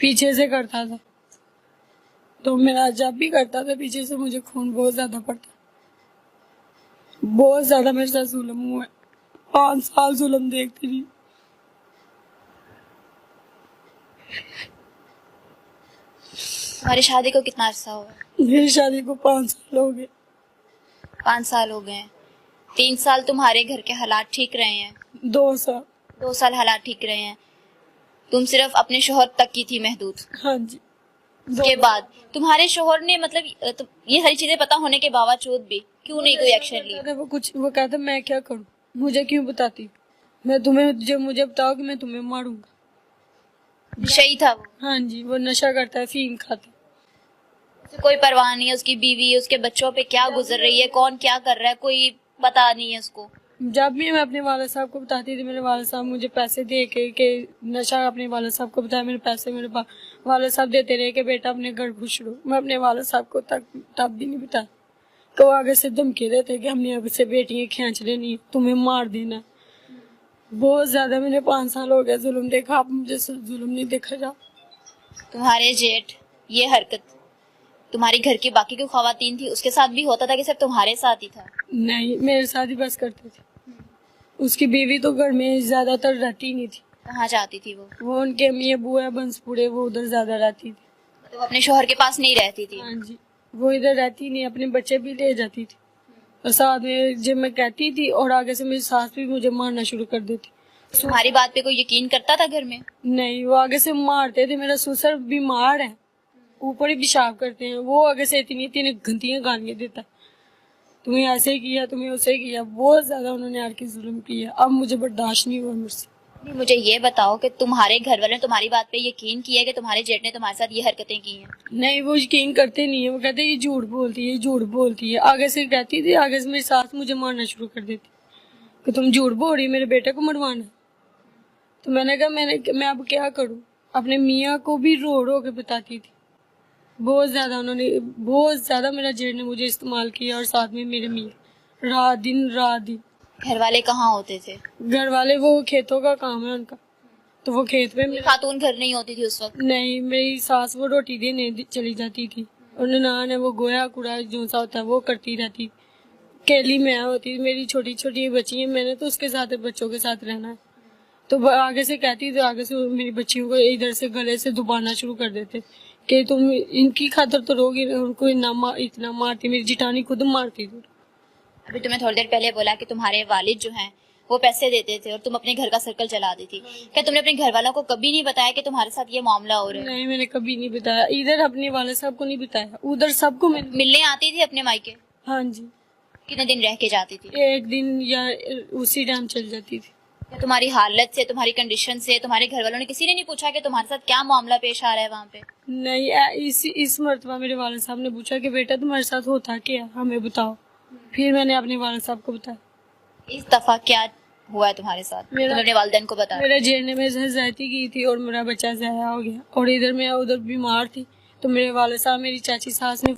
پیچھے سے کرتا تھا، تو میرا جب بھی کرتا تھا پیچھے سے مجھے خون بہت زیادہ پڑتا، بہت زیادہ میرے ساتھ ظلم ہوا ہے، 5 سال ظلم دیکھتی رہی۔ تمہاری شادی کو کتنا عرصہ ہوا؟ میری شادی کو 5 سال ہو گئے۔ 5 سال ہو گئے ہیں۔ 3 سال تمہارے گھر کے حالات ٹھیک رہے ہیں؟ 2 سال۔ 2 سال حالات ٹھیک رہے ہیں۔ تم صرف اپنے شوہر تک کی تھی محدود؟ ہاں جی۔ اس کے بعد تمہارے شوہر نے مطلب یہ ساری چیزیں پتا ہونے کے باوجود بھی کیوں نہیں کوئی ایکشن لی؟ وہ کہتا میں کیا کروں، مجھے کیوں بتاتی، میں تمہیں جب مجھے بتاؤ کہ میں تمہیں ماروں گا۔ صحیح تھا وہ؟ ہاں جی، وہ نشہ کرتا ہے، فیم کھاتا ہے۔ کوئی پرواہ نہیں ہے اس کی بیوی، اس کے بچوں پہ کیا گزر رہی ہے، کون کیا کر رہا ہے، کوئی پتا نہیں ہے اس کو؟ جب بھی میں اپنے والد صاحب کو بتاتی تھی، میرے والد صاحب مجھے پیسے دے کے کہ نشہ اپنے والد صاحب کو بتایا، میرے پیسے میرے والد صاحب دیتے رہے کہ بیٹا اپنے گھر خوش رہو۔ میں اپنے والد صاحب کو تب بھی نہیں بتایا کہ وہ آگے سے دھمکی دیتے کہ ہم نے اب سے بیٹیاں کھینچ لینی، تمہیں مار دینا۔ بہت زیادہ میں نے 5 سال ہو گیا ظلم دیکھا، اب مجھے ظلم نہیں دیکھا جا۔ تمہارے جیٹھ یہ حرکت تمہاری گھر کی باقی کوئی خواتین تھی اس کے ساتھ بھی ہوتا تھا کہ صرف تمہارے ساتھ ہی تھا؟ نہیں، میرے ساتھ ہی بس کرتے تھے۔ اس کی بیوی تو گھر میں زیادہ تر رہتی نہیں تھی۔ کہاں جاتی تھی وہ؟ ان کے امی ابو ہے بنس پورے، وہ ادھر زیادہ رہتی تھی۔ تو وہ اپنے شوہر کے پاس نہیں رہتی تھی؟ ہاں جی، وہ ادھر رہتی نہیں، اپنے بچے بھی لے جاتی تھی، اور ساتھ میں جب میں کہتی تھی اور آگے سے میری ساس بھی مجھے مارنا شروع کر دیتی۔ تمہاری بات پہ کوئی یقین کرتا تھا گھر میں؟ نہیں، وہ آگے سے مارتے تھے۔ میرا سسر بیمار ہے، اوپر ہی پیشاب کرتے ہیں، وہ آگے سے اتنی گندیاں گالیاں دیتا، تمہیں ایسے کیا، تمہیں اسے کیا، بہت زیادہ انہوں نے آ کے ظلم کیا۔ اب مجھے برداشت نہیں ہوا مجھ سے۔ مجھے یہ بتاؤ کہ تمہارے گھر والے نے تمہاری بات پہ یقین کیا کہ تمہارے جیٹ نے تمہارے ساتھ یہ حرکتیں کی ہیں؟ نہیں، وہ یقین کرتے نہیں ہیں، وہ کہتے ہیں یہ جھوٹ بولتی ہے، یہ جھوٹ بولتی ہے۔ آگے سے کہتی تھی، آگے سے میری ساس مجھے مارنا شروع کر دیتی کہ تم جھوٹ بول رہی، میرے بیٹے کو مروانا۔ تو میں نے کہا میں اب کیا کروں، اپنے میاں کو بھی رو رو کے بتاتی تھی۔ بہت زیادہ میرا جیٹ نے مجھے استعمال کیا، اور ساتھ میں میرے میاں، رات دن۔ گھر والے کہاں ہوتے تھے؟ گھر والے وہ کھیتوں کا کام ہے ان کا، تو وہ کھیت میں خاتون گھر نہیں ہوتی تھی اس وقت؟ نہیں، میری ساس وہ روٹی دینے چلی جاتی تھی، اور ننان ہے وہ گویا کوڑا جو سا ہوتا ہے وہ کرتی رہتی۔ کیلی میں ہوتی، میری چھوٹی چھوٹی بچی ہیں، میں نے تو اس کے ساتھ بچوں کے ساتھ رہنا ہے، تو آگے سے کہتی تو آگے سے میری بچیوں کو ادھر سے گلے سے دبانا شروع کر دیتے کہ تم ان کی خاطر تو روگی، ان کو اتنا مارتی، میری جٹانی خود مارتی تھی۔ ابھی تمہیں تھوڑی دیر پہلے بولا کہ تمہارے والد جو ہیں وہ پیسے دیتے تھے اور تم اپنے گھر کا سرکل چلاتی تھی، کیا تم نے اپنے گھر والوں کو کبھی نہیں بتایا کہ تمہارے ساتھ یہ معاملہ ہو رہا ہے؟ نہیں، میں نے کبھی نہیں بتایا، ادھر اپنے والد صاحب کو نہیں بتایا، ادھر سب کو ملنے آتی تھی اپنے مائکے؟ ہاں جی، کتنے دن رہ کے جاتی تھی؟ 1 دن یا اسی ٹائم چل جاتی تھی۔ تمہاری حالت سے، تمہاری کنڈیشن سے تمہارے گھر والوں نے کسی نے نہیں پوچھا کہ تمہارے ساتھ کیا معاملہ پیش آ رہا ہے وہاں پہ؟ نہیں، اس مرتبہ میرے والد صاحب نے پوچھا کہ بیٹا تمہارے ساتھ ہوتا کیا، ہمیں بتاؤ۔ پھر میں نے اپنے والد صاحب کو بتایا۔ اس دفعہ کیا ہوا ہے تمہارے ساتھ؟ تم نے اپنے والدین کو بتایا؟ میرے جیل نے میرے سے زیادتی کی تھی اور میرا بچہ ضائع ہو گیا، اور ادھر میں بیمار تھی، تو میرے والد صاحب، میری چاچی ساس نے